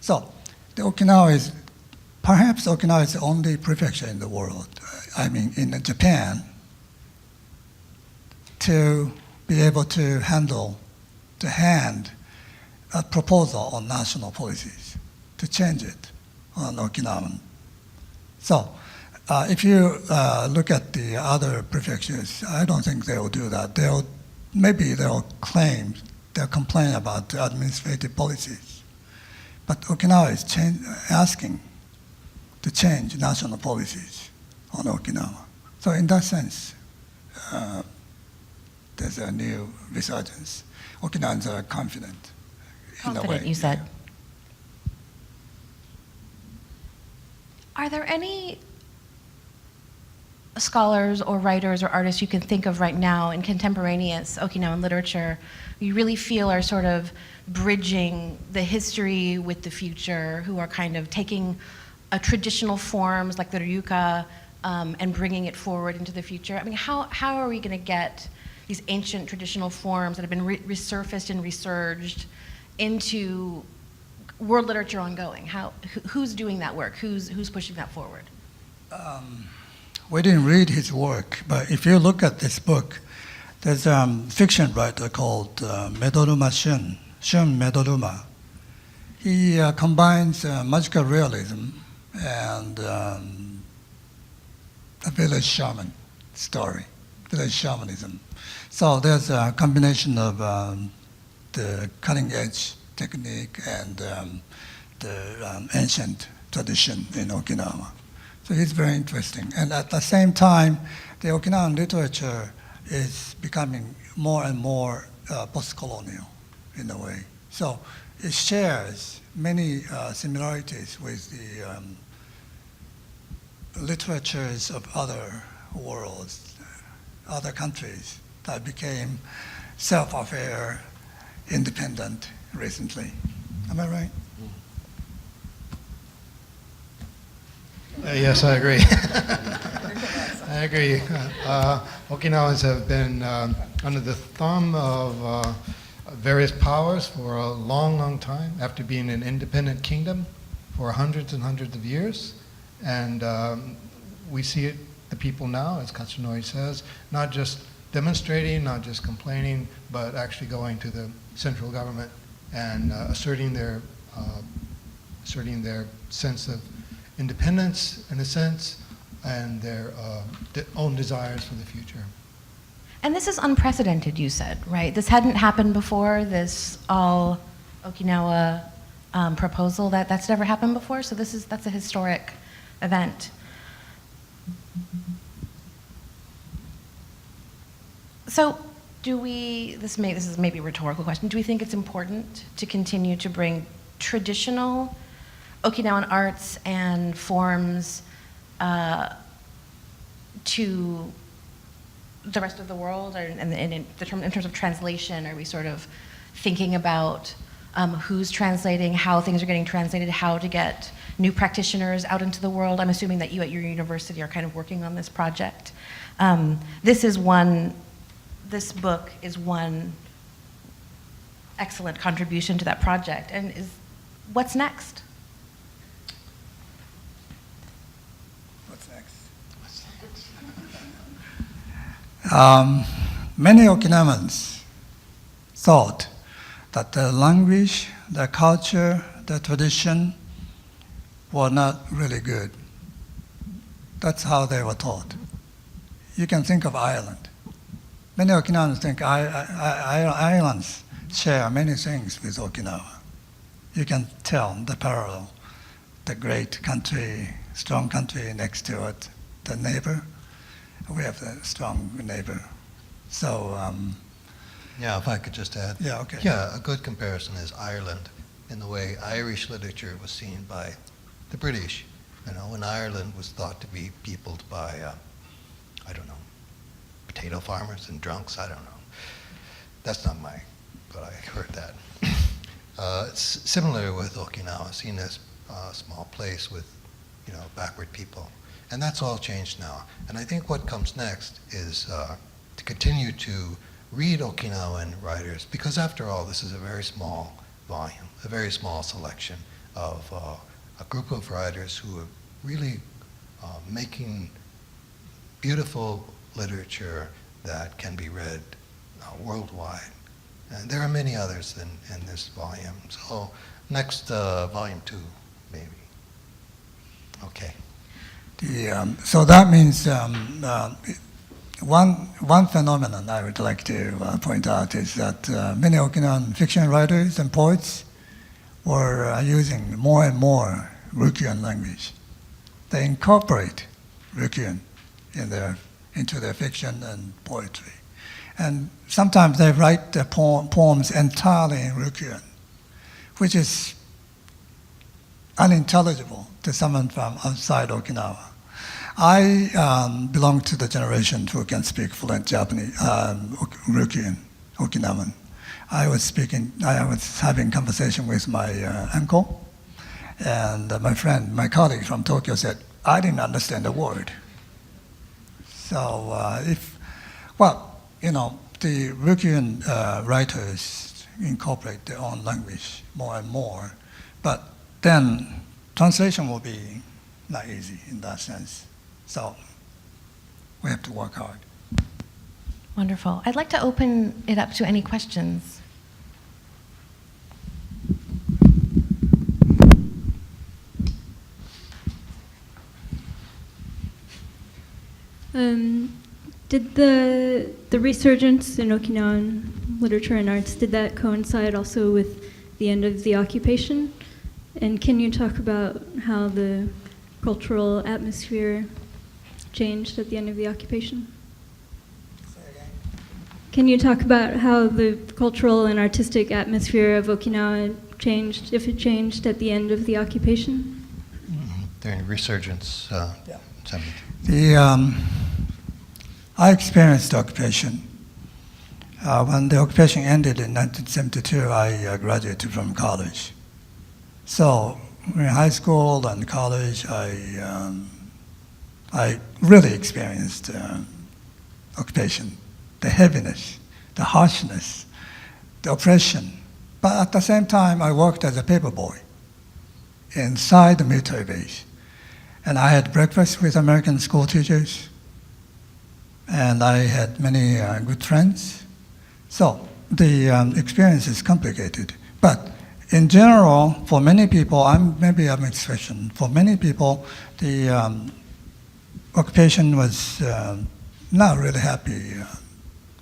So perhaps Okinawa is the only prefecture in the world, I mean in Japan, to be able to hand a proposal on national policies, to change it on Okinawan. So if you look at the other prefectures, I don't think they will do that. They'll complain about the administrative policies. But Okinawa is asking to change national policies on Okinawa. So in that sense, there's a new resurgence. Okinawans are confident, in a way. Confident, you said. Are there any scholars or writers or artists you can think of right now in contemporaneous Okinawan literature you really feel are sort of bridging the history with the future, who are kind of taking traditional forms like the ryuka and bringing it forward into the future? I mean, how are we going to get these ancient traditional forms that have been resurfaced and resurged into world literature ongoing? Who's doing that work? Who's pushing that forward? We didn't read his work, but if you look at this book, there's a fiction writer called Medoruma Shun Medoruma. He combines magical realism and a village shaman story, village shamanism. So there's a combination of the cutting-edge technique and the ancient tradition in Okinawa. So it's very interesting. And at the same time, the Okinawan literature is becoming more and more post-colonial in a way. So it shares many similarities with the literatures of other worlds, other countries that became self-aware, independent recently. Am I right? Yes, I agree. I agree. Okinawans have been under the thumb of various powers for a long, long time, after being an independent kingdom for hundreds and hundreds of years. And we see it, the people now, as Katsunori says, not just demonstrating, not just complaining, but actually going to the central government and asserting their sense of independence, in a sense, and their own desires for the future. And this is unprecedented, you said, right? This hadn't happened before, this all Okinawa proposal, that's never happened before, so that's a historic event. So this is maybe a rhetorical question, do we think it's important to continue to bring traditional Okinawan arts and forms to the rest of the world, and in terms of translation? Are we sort of thinking about who's translating, how things are getting translated, how to get new practitioners out into the world? I'm assuming that you at your university are kind of working on this project. This book is one excellent contribution to that project. And what's next? Many Okinawans thought that the language, the culture, the tradition were not really good. That's how they were taught. You can think of Ireland. Many Okinawans think islands share many things with Okinawa. You can tell the parallel, the great country, strong country next to it, the neighbor. We have a strong neighbor. So, yeah, if I could just add. Yeah, okay. Yeah, a good comparison is Ireland, in the way Irish literature was seen by the British. You know, when Ireland was thought to be peopled by, I don't know, potato farmers and drunks, I don't know. That's not but I heard that. It's similar with Okinawa, seen as a small place with, backward people. And that's all changed now. And I think what comes next is to continue to read Okinawan writers, because after all, this is a very small volume, a very small selection of a group of writers who are really making beautiful literature that can be read worldwide. And there are many others in this volume. So next, volume 2, maybe. Okay. So that means one phenomenon I would like to point out is that many Okinawan fiction writers and poets were using more and more Ryukyuan language. They incorporate Ryukyuan into their fiction and poetry. And sometimes they write their poems entirely in Ryukyuan, which is unintelligible to someone from outside Okinawa. I belong to the generation who can speak fluent Japanese, Ryukyuan, Okinawan. I was having conversation with my uncle, and my colleague from Tokyo said, I didn't understand a word. So the Ryukyuan writers incorporate their own language more and more, but then translation will be not easy in that sense. So we have to work hard. Wonderful. I'd like to open it up to any questions. Did the resurgence in Okinawan literature and arts, did that coincide also with the end of the occupation? And can you talk about how the cultural atmosphere changed at the end of the occupation? Say again. Can you talk about how the cultural and artistic atmosphere of Okinawa changed, if it changed at the end of the occupation? During Resurgence, Yeah. 72. I experienced the occupation. When the occupation ended in 1972, I graduated from college. So in high school and college, I really experienced occupation, the heaviness, the harshness, the oppression. But at the same time, I worked as a paperboy inside the military base. And I had breakfast with American school teachers, and I had many good friends. So the experience is complicated. But in general, for many people, maybe I'm an exception. For many people, the occupation was not really happy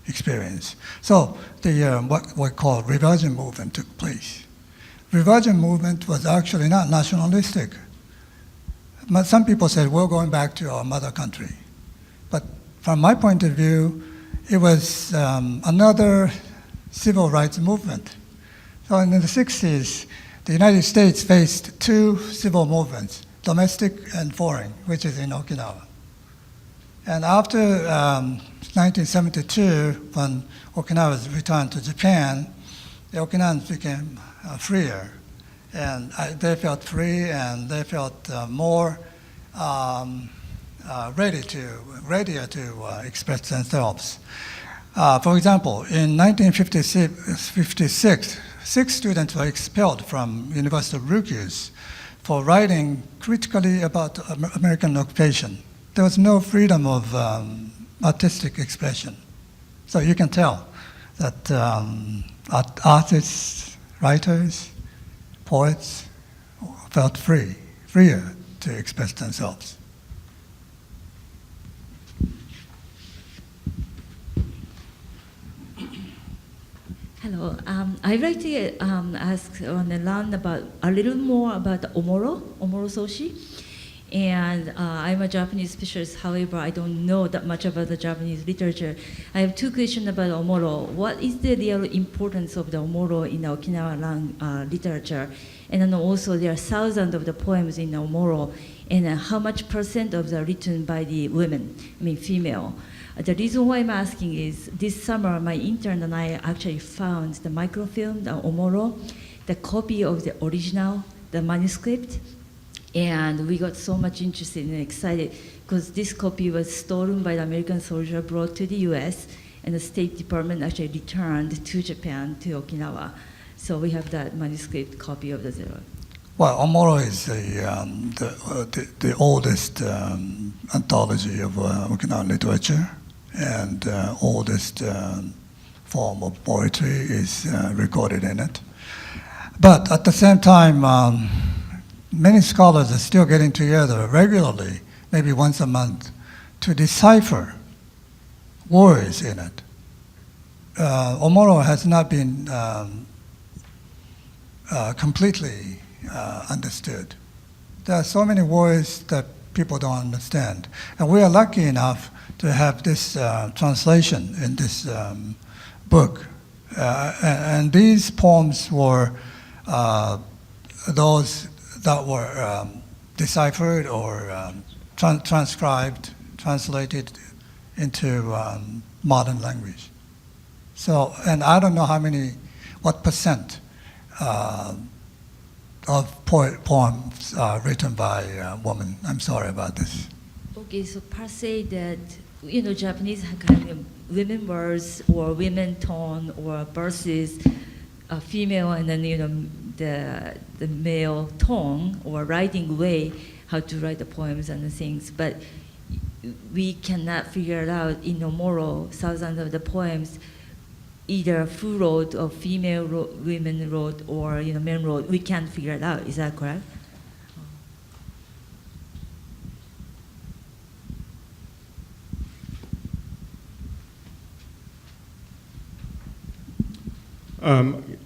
experience. So the what we call reversion movement took place. Reversion movement was actually not nationalistic. But some people said, we're going back to our mother country. But from my point of view, it was another civil rights movement. So in the 60s, the United States faced two civil movements, domestic and foreign, which is in Okinawa. And after 1972, when Okinawa was returned to Japan, the Okinawans became freer. And they felt free, and they felt more readier to express themselves. For example, in 1956, 6 students were expelled from University of Ryukyu for writing critically about American occupation. There was no freedom of artistic expression. So you can tell that artists, writers, poets felt freer to express themselves. Hello. I'd like to ask and learn about a little more about omoro soshi. And I'm a Japanese specialist, however, I don't know that much about the Japanese literature. I have 2 questions about omoro. What is the real importance of the omoro in the Okinawa literature? And then also there are thousands of the poems in omoro, and how much % of the written by the women, female? The reason why I'm asking is this summer my intern and I actually found the microfilm, the omoro, the copy of the original, the manuscript, and we got so much interested and excited because this copy was stolen by the American soldier, brought to the US, and the State Department actually returned to Japan, to Okinawa. So we have that manuscript copy of the zero. Well, omoro is the oldest anthology of Okinawan literature, and oldest form of poetry is recorded in it. But at the same time, many scholars are still getting together regularly, maybe once a month, to decipher words in it. Omoro has not been completely understood. There are so many words that people don't understand. And we are lucky enough to have this translation in this book. And these poems were those that were deciphered or transcribed, translated into modern language. So, and I don't know what percent of poems are written by women. I'm sorry about this. Okay, so per se that, Japanese have kind of women words or women tone or versus female and then, the male tone or writing way, how to write the poems and the things. But we cannot figure it out in Omoro, thousands of the poems, either who wrote or female women wrote or men wrote. We can't figure it out. Is that correct?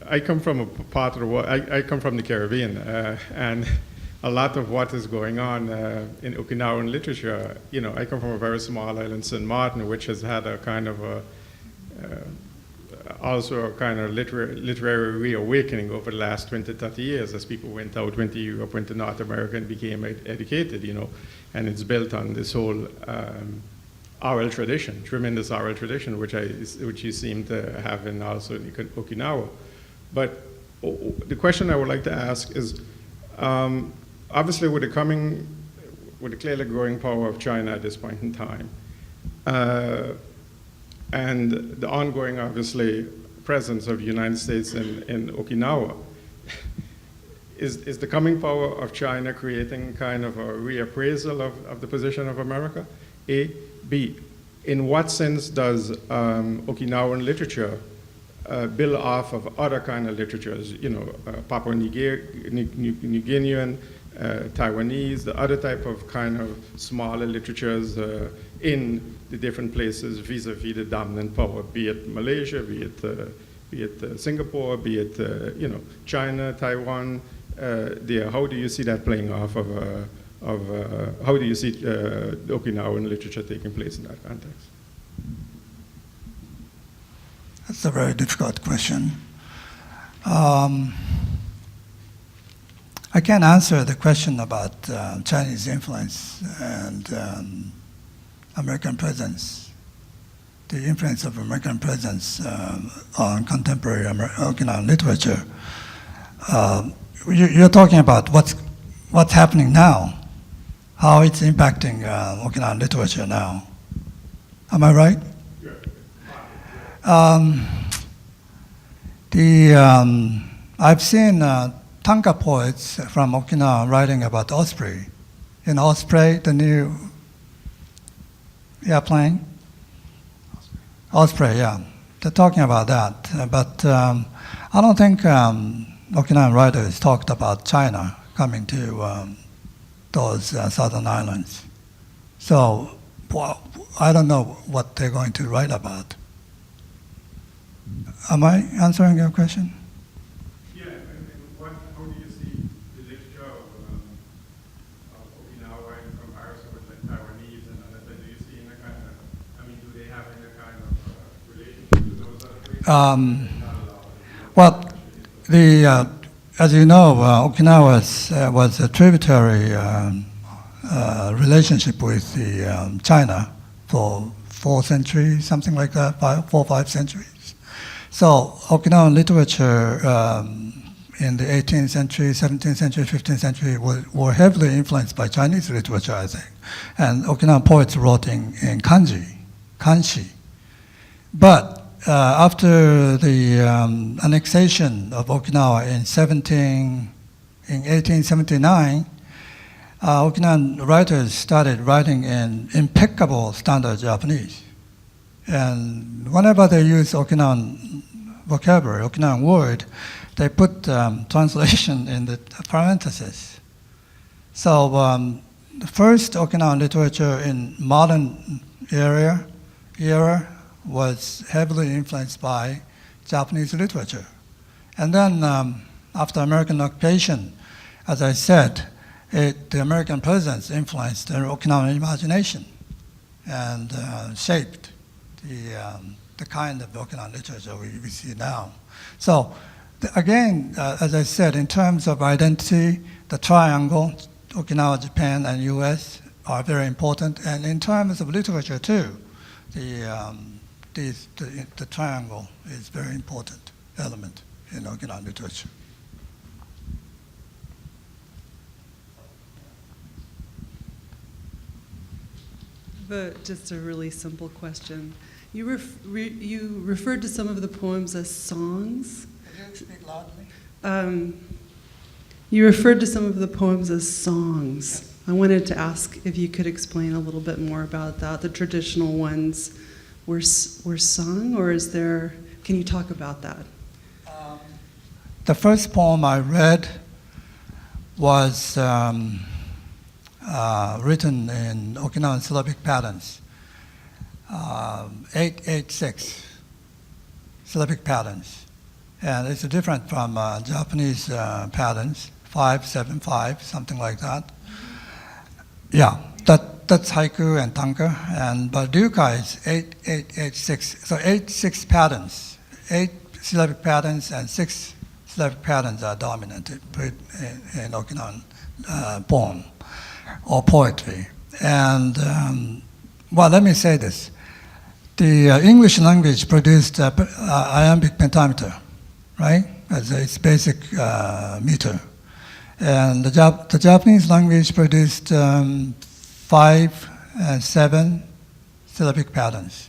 I come from a part of the world, I come from the Caribbean, and a lot of what is going on in Okinawan literature, I come from a very small island, St. Martin, which has had a kind of also a kind of literary reawakening over the last 20, 30 years as people went out, went to Europe, went to North America and became educated, and it's built on this whole oral tradition, tremendous oral tradition, which you seem to have in also in Okinawa. But the question I would like to ask is, obviously with the clearly growing power of China at this point in time, and the ongoing, obviously, presence of the United States in Okinawa, is the coming power of China creating kind of a reappraisal of the position of America? A. B, in what sense does Okinawan literature build off of other kind of literatures, Papua New Guinean, Taiwanese, the other type of kind of smaller literatures in the different places vis-a-vis the dominant power, be it Malaysia, be it Singapore, be it China, Taiwan. There, how do you see that playing off of how do you see Okinawan literature taking place in that context? That's a very difficult question. I can't answer the question about Chinese influence and American presence, the influence of American presence on contemporary Okinawan literature. You're talking about what's happening now, how it's impacting Okinawan literature now. Am I right? I've seen tanka poets from Okinawa writing about Osprey. Osprey, the new airplane? Osprey, yeah. They're talking about that. But I don't think Okinawan writers talked about China coming to those southern islands. So I don't know what they're going to write about. Am I answering your question? Yeah, and how do you see the literature of Okinawa in comparison with like Taiwanese and others? Do you see any kind of, do they have any kind of relationship to those other places? Well, as you know, Okinawa was a tributary relationship with China for 4 centuries, something like that, 4 or 5 centuries. So Okinawan literature in the 18th century, 17th century, 15th century were heavily influenced by Chinese literature, I think. And Okinawan poets wrote in kanshi. But after the annexation of Okinawa in 1879, Okinawan writers started writing in impeccable standard Japanese. And whenever they use Okinawan vocabulary, Okinawan word, they put translation in the parentheses. So the first Okinawan literature in modern era was heavily influenced by Japanese literature. And then after American occupation, as I said, the American presence influenced the Okinawan imagination and shaped the kind of Okinawan literature we see now. So again, as I said, in terms of identity, the triangle, Okinawa, Japan, and US are very important. And in terms of literature too, the triangle is a very important element in Okinawan literature. But just a really simple question. You referred to some of the poems as songs. Can you speak loudly? You referred to some of the poems as songs. Yes. I wanted to ask if you could explain a little bit more about that. The traditional ones were sung, or is there? Can you talk about that? The first poem I read was written in Okinawan syllabic patterns, 886 syllabic patterns. And it's different from Japanese patterns, 575, something like that. Yeah, that's haiku and tanka. But ryukai is 8886. So 86 patterns, 8 syllabic patterns and 6 syllabic patterns are dominant in Okinawan poem or poetry. And, well, let me say this. The English language produced iambic pentameter, right, as its basic meter. And the Japanese language produced 5 and 7 syllabic patterns.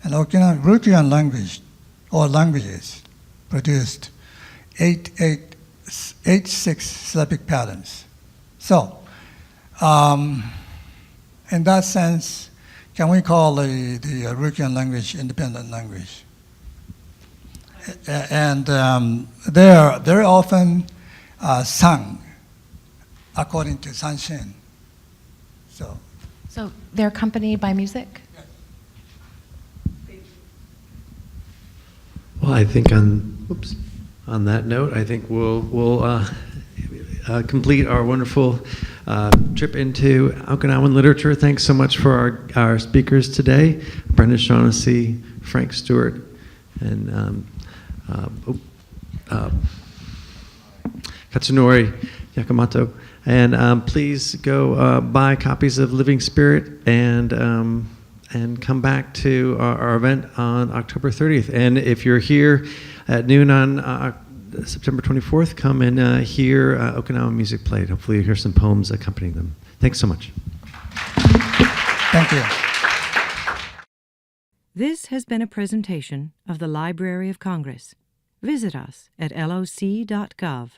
And Ryukyuan language, or languages, produced 86 syllabic patterns. So, in that sense, can we call the Ryukyuan language independent language? And they are very often sung according to Sanshin. So they're accompanied by music? Well, I think on that note, I think we'll complete our wonderful trip into Okinawan literature. Thanks so much for our speakers today, Brenda Shaughnessy, Frank Stewart, and Katsunori Yamazato. And please go buy copies of Living Spirit and come back to our event on October 30th. And if you're here at noon on September 24th, come and hear Okinawan music played. Hopefully you hear some poems accompanying them. Thanks so much. Thank you. This has been a presentation of the Library of Congress. Visit us at loc.gov.